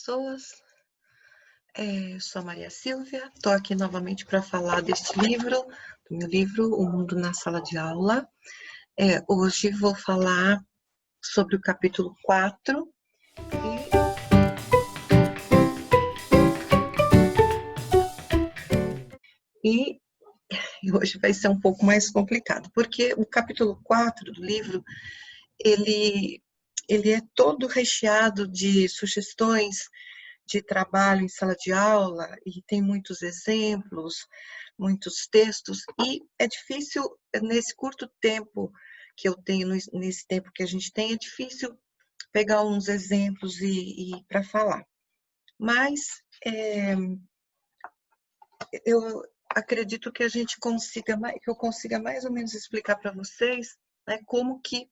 pessoas. Sou a Maria Silvia, estou aqui novamente para falar deste livro, do meu livro O Mundo na Sala de Aula. Hoje vou falar sobre o capítulo 4 e hoje vai ser um pouco mais complicado, porque o capítulo 4 do livro, ele é todo recheado de sugestões de trabalho em sala de aula e tem muitos exemplos, muitos textos, e é difícil, nesse curto tempo que eu tenho, nesse tempo que a gente tem, é difícil pegar uns exemplos e para falar. Mas eu acredito que eu consiga mais ou menos explicar para vocês, né, como que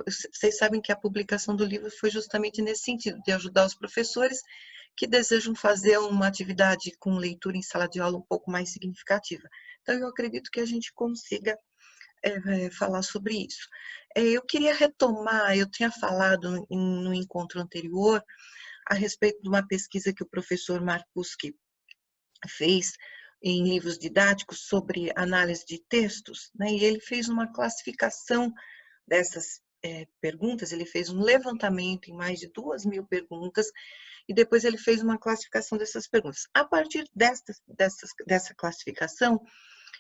vocês sabem que a publicação do livro foi justamente nesse sentido, de ajudar os professores que desejam fazer uma atividade com leitura em sala de aula um pouco mais significativa. Então, eu acredito que a gente consiga falar sobre isso. Eu queria retomar, eu tinha falado no encontro anterior a respeito de uma pesquisa que o professor Marcuski fez em livros didáticos sobre análise de textos, né? E ele fez uma classificação dessas perguntas, ele fez um levantamento em mais de 2.000 perguntas e depois ele fez uma classificação dessas perguntas. A partir dessa classificação,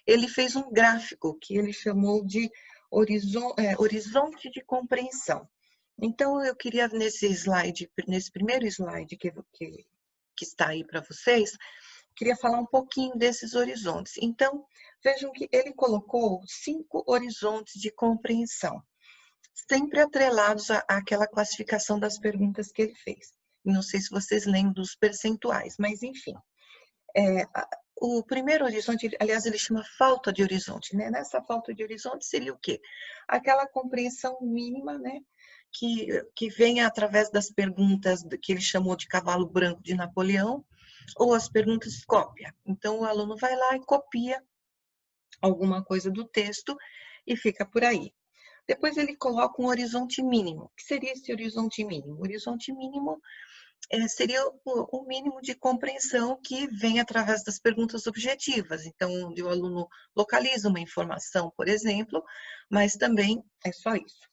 ele fez um gráfico que ele chamou de horizonte de compreensão. Então, eu queria nesse primeiro slide que está aí para vocês, queria falar um pouquinho desses horizontes. Então, vejam que ele colocou 5 horizontes de compreensão, sempre atrelados àquela classificação das perguntas que ele fez. Não sei se vocês lembram dos percentuais, mas enfim. O primeiro horizonte, aliás, ele chama falta de horizonte, né? Nessa falta de horizonte seria o quê? Aquela compreensão mínima, né? Que vem através das perguntas que ele chamou de cavalo branco de Napoleão, ou as perguntas cópia. Então, o aluno vai lá e copia alguma coisa do texto e fica por aí. Depois ele coloca um horizonte mínimo. O que seria esse horizonte mínimo? O horizonte mínimo seria o mínimo de compreensão que vem através das perguntas objetivas. Então, onde o aluno localiza uma informação, por exemplo, mas também é só isso.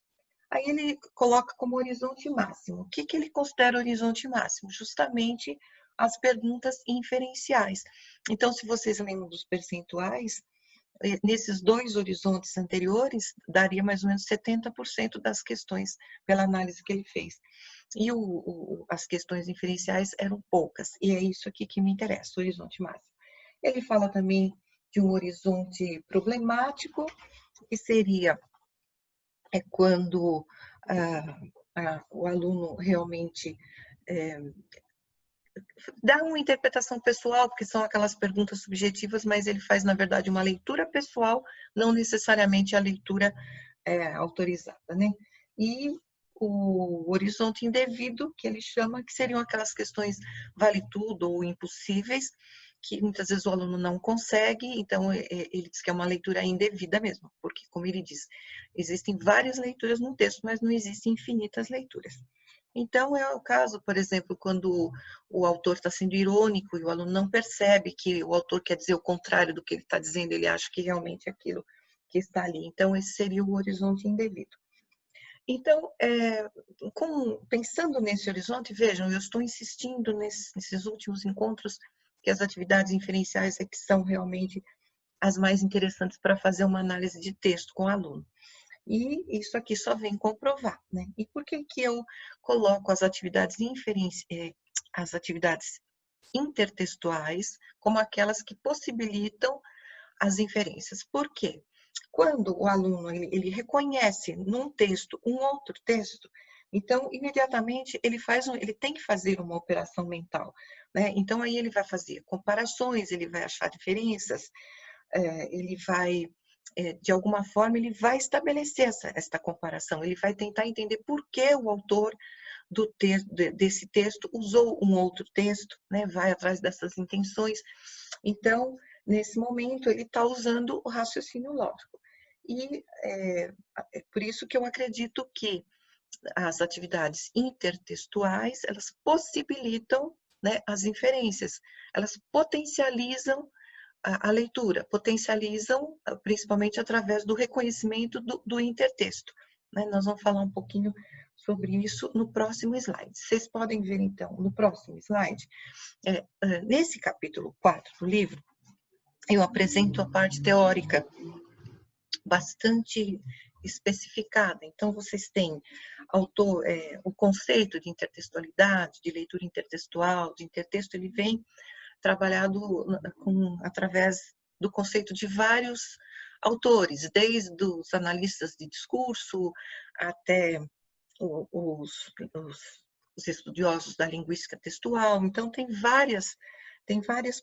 Aí ele coloca como horizonte máximo. O que ele considera horizonte máximo? Justamente as perguntas inferenciais. Então, se vocês lembram dos percentuais, nesses 2 horizontes anteriores, daria mais ou menos 70% das questões pela análise que ele fez. E as questões inferenciais eram poucas, e é isso aqui que me interessa, o horizonte máximo. Ele fala também de um horizonte problemático, que seria quando o aluno realmente dá uma interpretação pessoal, porque são aquelas perguntas subjetivas, mas ele faz, na verdade, uma leitura pessoal, não necessariamente a leitura autorizada, né? E o horizonte indevido, que ele chama, que seriam aquelas questões vale tudo ou impossíveis, que muitas vezes o aluno não consegue, então ele diz que é uma leitura indevida mesmo, porque, como ele diz, existem várias leituras no texto, mas não existem infinitas leituras. Então, é o caso, por exemplo, quando o autor está sendo irônico e o aluno não percebe que o autor quer dizer o contrário do que ele está dizendo, ele acha que realmente é aquilo que está ali. Então, esse seria o horizonte indevido. Então, pensando nesse horizonte, vejam, eu estou insistindo nesses últimos encontros que as atividades inferenciais é que são realmente as mais interessantes para fazer uma análise de texto com o aluno. E isso aqui só vem comprovar, né? E por que eu coloco as atividades intertextuais como aquelas que possibilitam as inferências? Por quê? Quando o aluno ele reconhece num texto um outro texto, então imediatamente ele tem que fazer uma operação mental, né? Então aí ele vai fazer comparações, ele vai achar diferenças, ele vai de alguma forma, ele vai estabelecer esta comparação, ele vai tentar entender por que o autor desse texto usou um outro texto, né? Vai atrás dessas intenções. Então, nesse momento, ele está usando o raciocínio lógico. E é por isso que eu acredito que as atividades intertextuais, elas possibilitam, né, as inferências, elas potencializam a leitura, potencializam principalmente através do reconhecimento do intertexto. Né? Nós vamos falar um pouquinho sobre isso no próximo slide. Vocês podem ver, então, no próximo slide, nesse capítulo 4 do livro, eu apresento a parte teórica bastante especificada. Então, vocês têm o conceito de intertextualidade, de leitura intertextual, de intertexto, ele vem trabalhado através do conceito de vários autores, desde os analistas de discurso até os estudiosos da linguística textual. Então, tem várias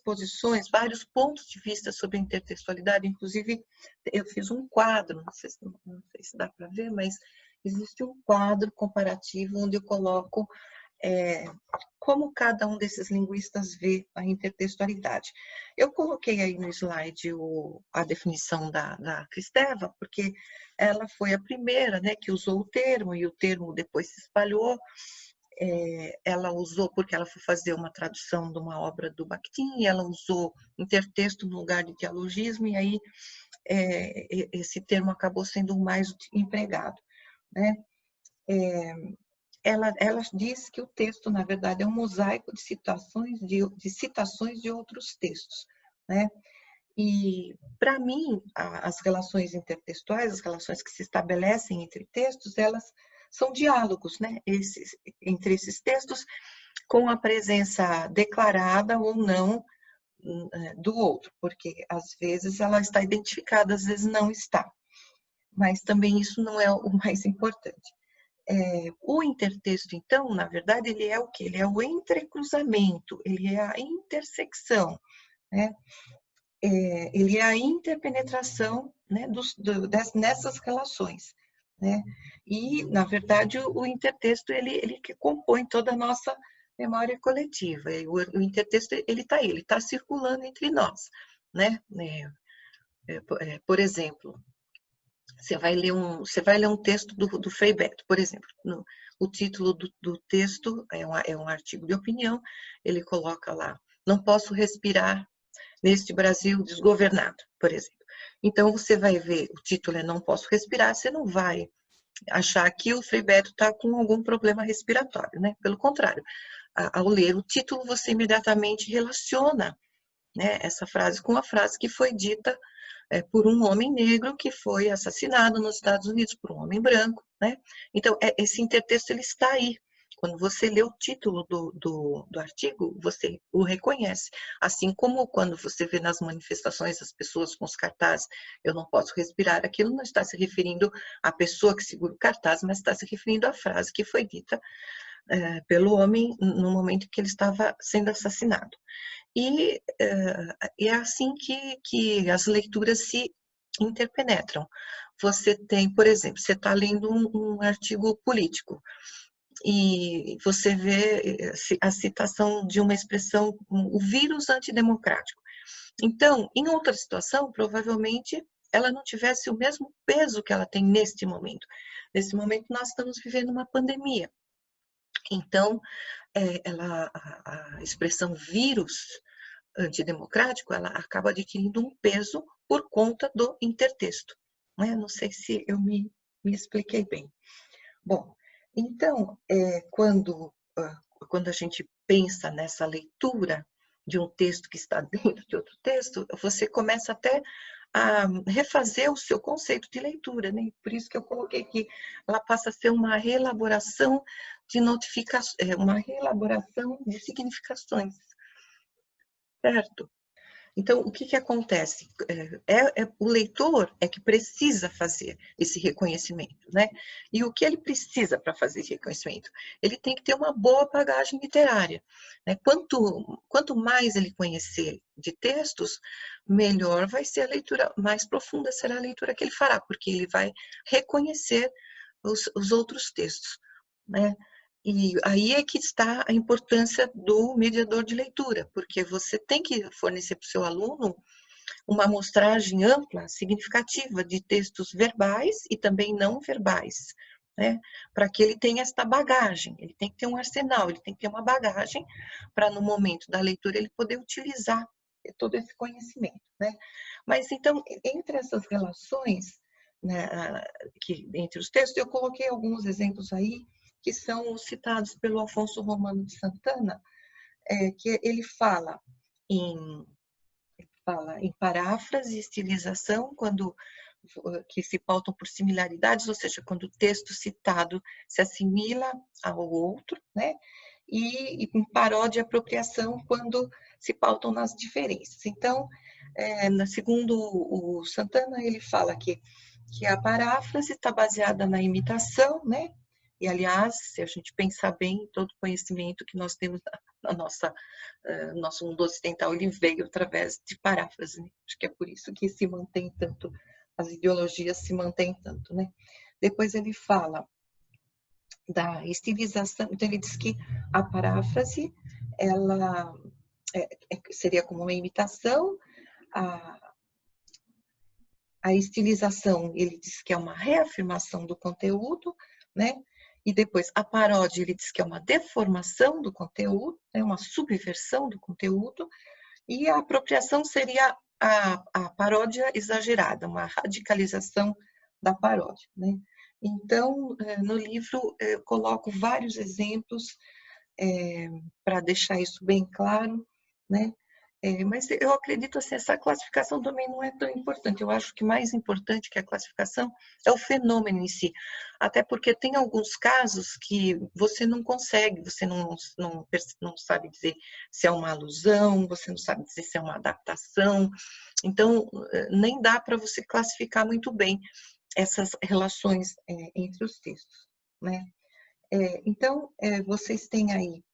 posições, vários pontos de vista sobre a intertextualidade. Inclusive, eu fiz um quadro, não sei se dá para ver, mas existe um quadro comparativo onde eu coloco como cada um desses linguistas vê a intertextualidade. Eu coloquei aí no slide a definição da Kristeva, porque ela foi a primeira, né, que usou o termo, e o termo depois se espalhou. Ela usou porque ela foi fazer uma tradução de uma obra do Bakhtin, e ela usou intertexto no lugar de dialogismo, e aí esse termo acabou sendo o mais empregado, né? Ela diz que o texto, na verdade, é um mosaico de citações de outros textos, né? E, para mim, as relações intertextuais, as relações que se estabelecem entre textos, elas são diálogos, né? Entre esses textos, com a presença declarada ou não do outro, porque às vezes ela está identificada, às vezes não está. Mas também isso não é o mais importante. O intertexto, então, na verdade, ele é o quê? Ele é o entrecruzamento, ele é a intersecção, né? Ele é a interpenetração, né, nessas relações, né? E, na verdade, o intertexto, ele que compõe toda a nossa memória coletiva. O intertexto, ele está circulando entre nós, né? Por exemplo, você vai ler um texto do Frei Beto, por exemplo. O título do texto é um artigo de opinião, ele coloca lá: não posso respirar neste Brasil desgovernado, por exemplo. Então, você vai ver, o título é Não Posso Respirar, você não vai achar que o Frei Beto está com algum problema respiratório, né? Pelo contrário, ao ler o título, você imediatamente relaciona, né, essa frase com a frase que foi dita por um homem negro que foi assassinado nos Estados Unidos por um homem branco, né? Então, esse intertexto, ele está aí. Quando você lê o título do artigo, você o reconhece. Assim como quando você vê nas manifestações as pessoas com os cartazes, eu não posso respirar, aquilo não está se referindo à pessoa que segura o cartaz, mas está se referindo à frase que foi dita pelo homem no momento que ele estava sendo assassinado. E é assim que as leituras se interpenetram. Você tem, por exemplo, você está lendo um artigo político e você vê a citação de uma expressão, o vírus antidemocrático. Então, em outra situação, provavelmente ela não tivesse o mesmo peso que ela tem neste momento. Nesse momento, nós estamos vivendo uma pandemia. Então, a expressão vírus antidemocrático, ela acaba adquirindo um peso por conta do intertexto. Né? Não sei se eu me expliquei bem. Bom, então, quando a gente pensa nessa leitura de um texto que está dentro de outro texto, você começa até a refazer o seu conceito de leitura, né? Por isso que eu coloquei que ela passa a ser uma reelaboração de uma reelaboração de significações, certo? Então, o que acontece? O leitor é que precisa fazer esse reconhecimento, né? E o que ele precisa para fazer esse reconhecimento? Ele tem que ter uma boa bagagem literária, né? Quanto mais ele conhecer de textos, melhor vai ser a leitura, mais profunda será a leitura que ele fará, porque ele vai reconhecer os outros textos, né? E aí é que está a importância do mediador de leitura, porque você tem que fornecer para o seu aluno uma amostragem ampla, significativa de textos verbais e também não verbais, né? Para que ele tenha esta bagagem, ele tem que ter um arsenal, ele tem que ter uma bagagem para no momento da leitura ele poder utilizar todo esse conhecimento, né? Mas então, entre essas relações, né, que entre os textos, eu coloquei alguns exemplos aí que são os citados pelo Afonso Romano de Santana, que ele em fala em paráfrase e estilização, quando que se pautam por similaridades, ou seja, quando o texto citado se assimila ao outro, né? E em paródia e apropriação, quando se pautam nas diferenças. Então, segundo o Santana, ele fala que a paráfrase está baseada na imitação, né? E, aliás, se a gente pensar bem, todo conhecimento que nós temos na nosso mundo ocidental, ele veio através de paráfrase, né? Acho que é por isso que se mantém tanto, as ideologias se mantêm tanto, né? Depois ele fala da estilização, então ele diz que a paráfrase, ela seria como uma imitação, a estilização, ele diz que é uma reafirmação do conteúdo, né? E depois a paródia, ele diz que é uma deformação do conteúdo, né? Uma subversão do conteúdo, e a apropriação seria a paródia exagerada, uma radicalização da paródia, né? Então, no livro, eu coloco vários exemplos para deixar isso bem claro, né? Mas eu acredito assim, essa classificação também não é tão importante. Eu acho que mais importante que a classificação é o fenômeno em si. Até porque tem alguns casos que você não consegue, você não sabe dizer se é uma alusão, você não sabe dizer se é uma adaptação. Então, nem dá para você classificar muito bem essas relações entre os textos, né? Então, vocês têm aí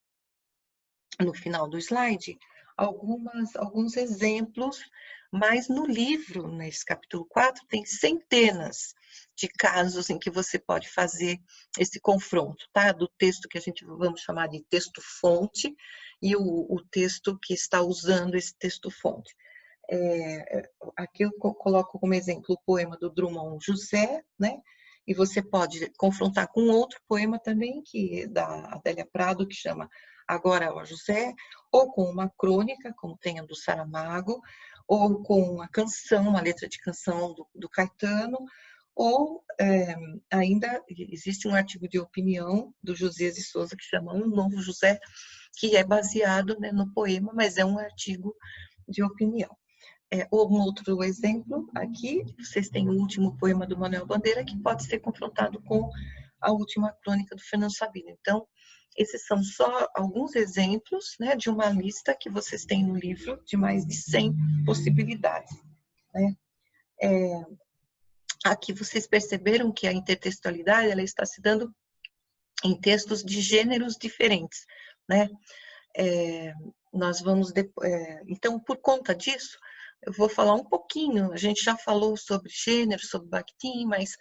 no final do slide alguns exemplos, mas no livro, nesse capítulo 4, tem centenas de casos em que você pode fazer esse confronto, tá? Do texto que a gente vamos chamar de texto-fonte e o texto que está usando esse texto-fonte. Aqui eu coloco como exemplo o poema do Drummond José, né? E você pode confrontar com outro poema também, que é da Adélia Prado, que chama Agora ó José, ou com uma crônica, como tem a do Saramago, ou com uma canção, uma letra de canção do Caetano, ou ainda existe um artigo de opinião do Josias de Souza que chama Um Novo José, que é baseado, né, no poema, mas é um artigo de opinião. Um outro exemplo aqui, vocês têm o último poema do Manuel Bandeira, que pode ser confrontado com a última crônica do Fernando Sabino. Então, esses são só alguns exemplos, né, de uma lista que vocês têm no livro de mais de 100 possibilidades, né? Aqui vocês perceberam que a intertextualidade ela está se dando em textos de gêneros diferentes, né? Nós vamos então, por conta disso, eu vou falar um pouquinho. A gente já falou sobre gênero, sobre Bakhtin, mas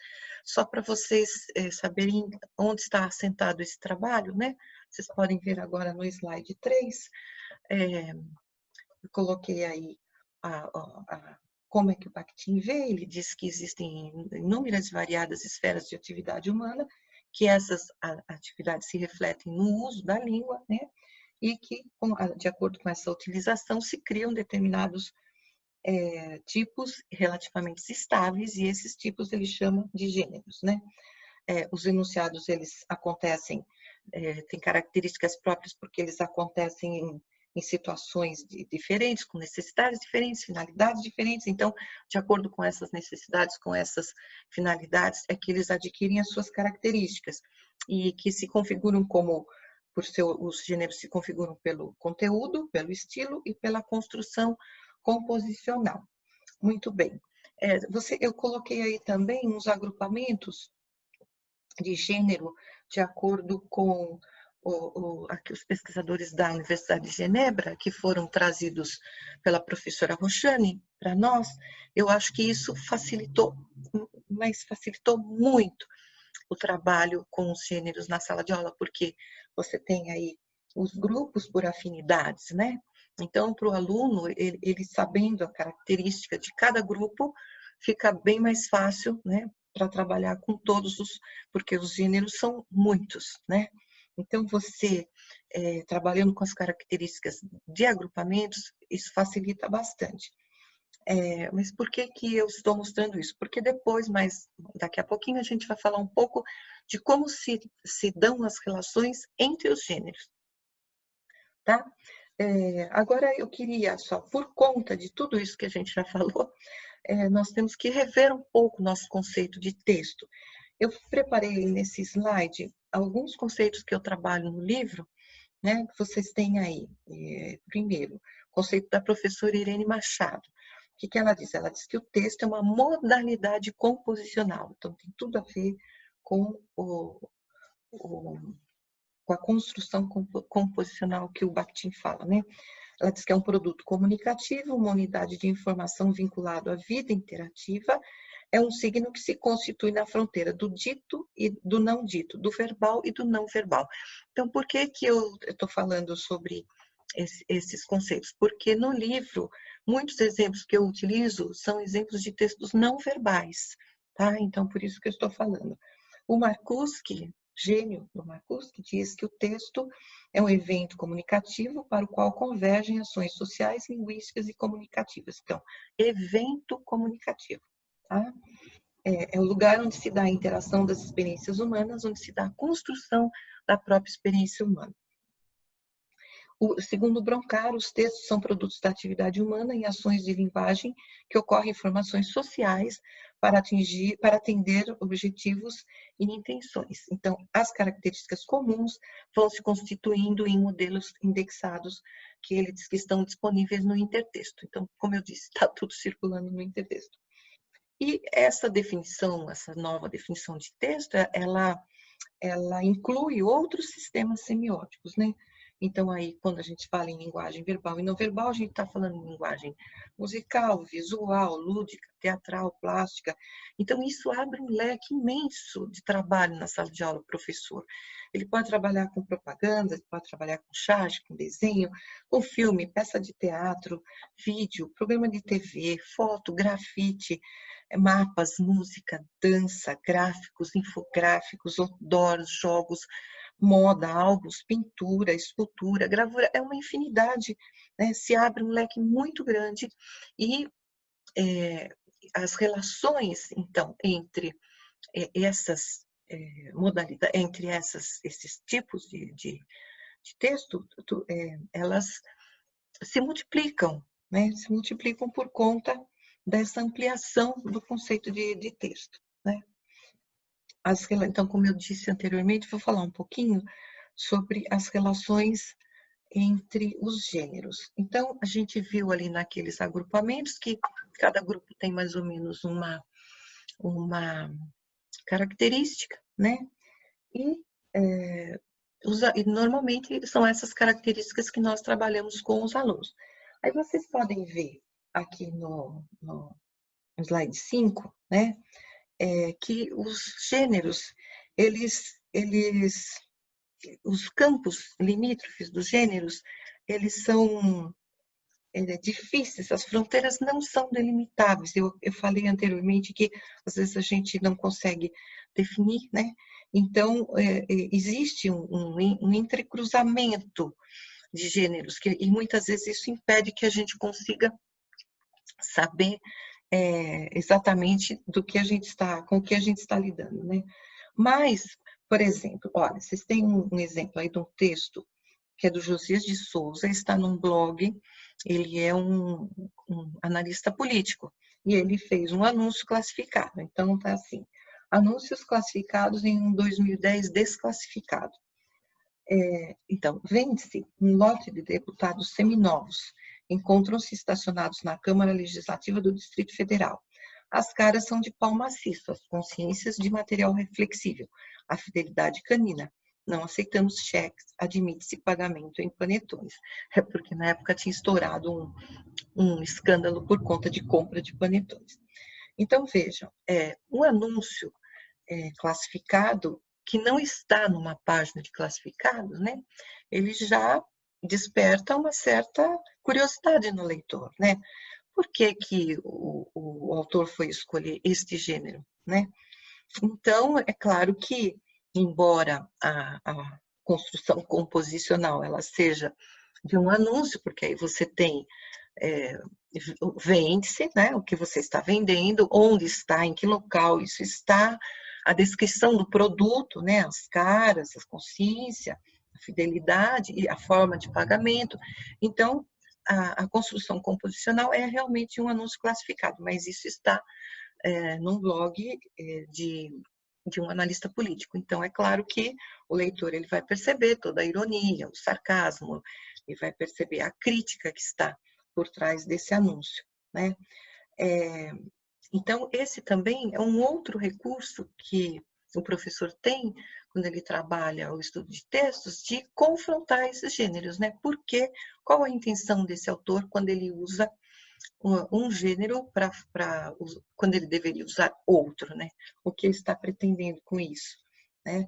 só para vocês saberem onde está assentado esse trabalho, né? Vocês podem ver agora no slide 3. Eu coloquei aí como é que o Bakhtin vê. Ele diz que existem inúmeras e variadas esferas de atividade humana, que essas atividades se refletem no uso da língua, né? E que, de acordo com essa utilização, se criam determinados tipos relativamente estáveis, e esses tipos ele chama de gêneros, né? Os enunciados, eles acontecem, têm características próprias porque eles acontecem em situações diferentes, com necessidades diferentes, finalidades diferentes. Então, de acordo com essas necessidades, com essas finalidades, é que eles adquirem as suas características e que se configuram como, os gêneros se configuram pelo conteúdo, pelo estilo e pela construção composicional. Muito bem. Eu coloquei aí também uns agrupamentos de gênero de acordo com aqui os pesquisadores da Universidade de Genebra, que foram trazidos pela professora Roxane para nós. Eu acho que isso facilitou, mas facilitou muito o trabalho com os gêneros na sala de aula, porque você tem aí os grupos por afinidades, né? Então, para o aluno, ele sabendo a característica de cada grupo, fica bem mais fácil, né, para trabalhar com todos os, porque os gêneros são muitos, né? Então, você trabalhando com as características de agrupamentos, isso facilita bastante. Mas por que que eu estou mostrando isso? Porque depois, mais daqui a pouquinho, a gente vai falar um pouco de como se dão as relações entre os gêneros, tá? Agora eu queria só, por conta de tudo isso que a gente já falou, nós temos que rever um pouco o nosso conceito de texto. Eu preparei nesse slide alguns conceitos que eu trabalho no livro, né, que vocês têm aí. Primeiro, o conceito da professora Irene Machado. O que que ela diz? Ela diz que o texto é uma modalidade composicional, então tem tudo a ver com com a construção composicional que o Bakhtin fala, né? Ela diz que é um produto comunicativo, uma unidade de informação vinculado à vida interativa, é um signo que se constitui na fronteira do dito e do não dito, do verbal e do não verbal. Então, por que que eu estou falando sobre esses conceitos? Porque no livro, muitos exemplos que eu utilizo são exemplos de textos não verbais, tá? Então, por isso que eu estou falando. O Marcuse, gênio do Marcuse, diz que o texto é um evento comunicativo para o qual convergem ações sociais, linguísticas e comunicativas. Então, evento comunicativo, tá? É o lugar onde se dá a interação das experiências humanas, onde se dá a construção da própria experiência humana. Segundo Broncar, os textos são produtos da atividade humana em ações de linguagem que ocorrem em formações sociais para atender objetivos e intenções. Então, as características comuns vão se constituindo em modelos indexados que ele diz que estão disponíveis no intertexto. Então, como eu disse, está tudo circulando no intertexto. E essa definição, essa nova definição de texto, ela inclui outros sistemas semióticos, né? Então, aí, quando a gente fala em linguagem verbal e não verbal, a gente está falando em linguagem musical, visual, lúdica, teatral, plástica. Então, isso abre um leque imenso de trabalho na sala de aula do professor. Ele pode trabalhar com propaganda, ele pode trabalhar com charge, com desenho, com filme, peça de teatro, vídeo, programa de TV, foto, grafite, mapas, música, dança, gráficos, infográficos, outdoors, jogos, moda, álbuns, pintura, escultura, gravura, é uma infinidade, né? Se abre um leque muito grande e as relações, então, entre essas modalidades, entre esses tipos de texto, elas se multiplicam, né? Se multiplicam por conta dessa ampliação do conceito de texto, né? Então, como eu disse anteriormente, vou falar um pouquinho sobre as relações entre os gêneros. Então, a gente viu ali naqueles agrupamentos que cada grupo tem mais ou menos uma característica, né? E, e normalmente são essas características que nós trabalhamos com os alunos. Aí vocês podem ver aqui no slide 5, né? Que os gêneros, os campos limítrofes dos gêneros, eles são difíceis, as fronteiras não são delimitáveis. Eu falei anteriormente que às vezes a gente não consegue definir, né? Então, existe um entrecruzamento de gêneros, e muitas vezes isso impede que a gente consiga saber exatamente com o que a gente está lidando, né? Mas, por exemplo, olha, vocês têm um exemplo aí de um texto que é do Josias de Souza, está num blog, ele é um analista político, e ele fez um anúncio classificado. Então, tá assim, anúncios classificados em 2010 desclassificado. Então, vende-se um lote de deputados seminovos, encontram-se estacionados na Câmara Legislativa do Distrito Federal. As caras são de pau maciço, as consciências de material reflexível, a fidelidade canina. Não aceitamos cheques, admite-se pagamento em panetones. É porque na época tinha estourado um escândalo por conta de compra de panetones. Então, vejam, um anúncio classificado que não está numa página de classificados, né? Ele já desperta uma certa curiosidade no leitor, né? Por que que o autor foi escolher este gênero, né? Então, é claro que, embora a construção composicional ela seja de um anúncio, porque aí você tem é, vende-se, né, o que você está vendendo, onde está, em que local isso está, a descrição do produto, né, as caras, a consciência, a fidelidade e a forma de pagamento. Então, a construção composicional é realmente um anúncio classificado, mas isso está num blog de um analista político. Então, é claro que o leitor ele vai perceber toda a ironia, o sarcasmo, e vai perceber a crítica que está por trás desse anúncio, né? Então, esse também é um outro recurso que o professor tem quando ele trabalha o estudo de textos, de confrontar esses gêneros, né? Porque qual a intenção desse autor quando ele usa um gênero quando ele deveria usar outro, né? O que ele está pretendendo com isso, né?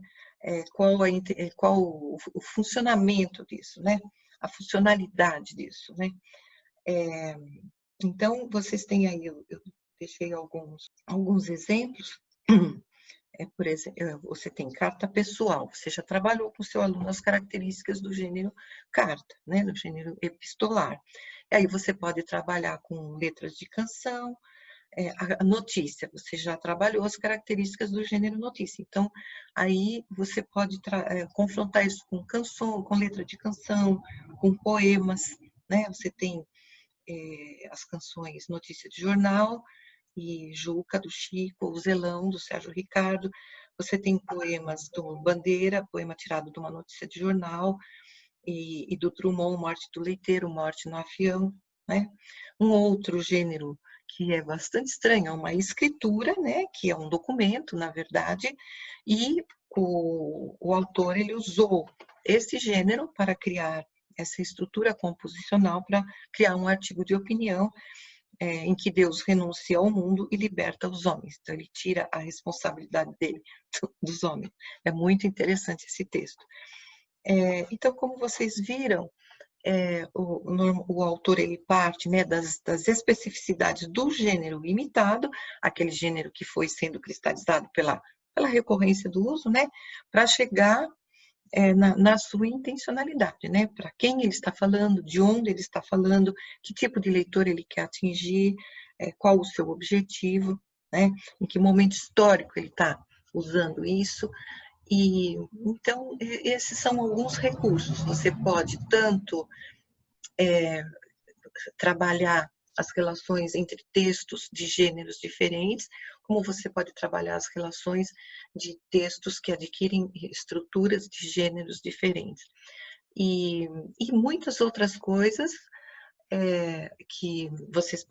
Qual o funcionamento disso, né? A funcionalidade disso, né? Então, vocês têm aí, eu deixei alguns exemplos. Por exemplo, você tem carta pessoal, você já trabalhou com o seu aluno as características do gênero carta, né, do gênero epistolar. E aí você pode trabalhar com letras de canção, a notícia, você já trabalhou as características do gênero notícia. Então, aí você pode confrontar isso com canção, com letra de canção, com poemas, né? Você tem as canções Notícia de Jornal, e Juca, do Chico, O Zelão, do Sérgio Ricardo. Você tem poemas do Bandeira, poema tirado de uma notícia de jornal, e do Drummond, Morte do Leiteiro, Morte no Avião, né? Um outro gênero que é bastante estranho, é uma escritura, né? Que é um documento, na verdade, e o autor ele usou esse gênero para criar essa estrutura composicional para criar um artigo de opinião em que Deus renuncia ao mundo e liberta os homens. Então, ele tira a responsabilidade dele, dos homens. É muito interessante esse texto. Então, como vocês viram, o autor ele parte, né, das especificidades do gênero imitado, aquele gênero que foi sendo cristalizado pela recorrência do uso, né, para chegar na sua intencionalidade, né? Para quem ele está falando, de onde ele está falando, que tipo de leitor ele quer atingir, qual o seu objetivo, né? Em que momento histórico ele está usando isso. E então esses são alguns recursos. Você pode tanto trabalhar as relações entre textos de gêneros diferentes, como você pode trabalhar as relações de textos que adquirem estruturas de gêneros diferentes. E muitas outras coisas que vocês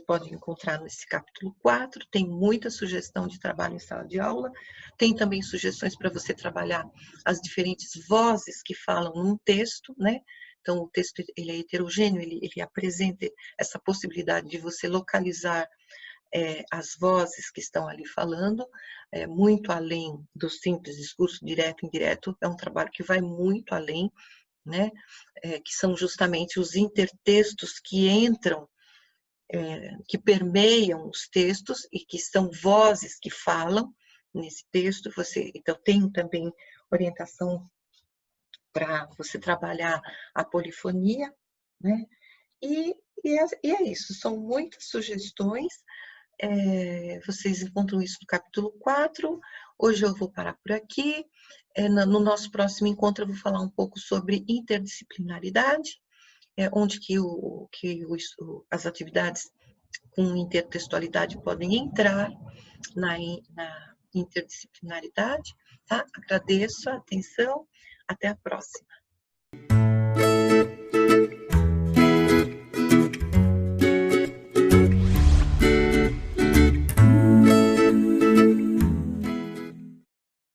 podem encontrar nesse capítulo 4, tem muita sugestão de trabalho em sala de aula, tem também sugestões para você trabalhar as diferentes vozes que falam num texto, né? Então, o texto ele é heterogêneo, ele apresenta essa possibilidade de você localizar as vozes que estão ali falando, muito além do simples discurso direto e indireto, é um trabalho que vai muito além, né? Que são justamente os intertextos que entram, que permeiam os textos e que são vozes que falam nesse texto. Então, tem também orientação para você trabalhar a polifonia, né? E é isso, são muitas sugestões, vocês encontram isso no capítulo 4. Hoje eu vou parar por aqui. No nosso próximo encontro eu vou falar um pouco sobre interdisciplinaridade, onde as atividades com intertextualidade podem entrar na interdisciplinaridade. Tá? Agradeço a atenção. Até a próxima.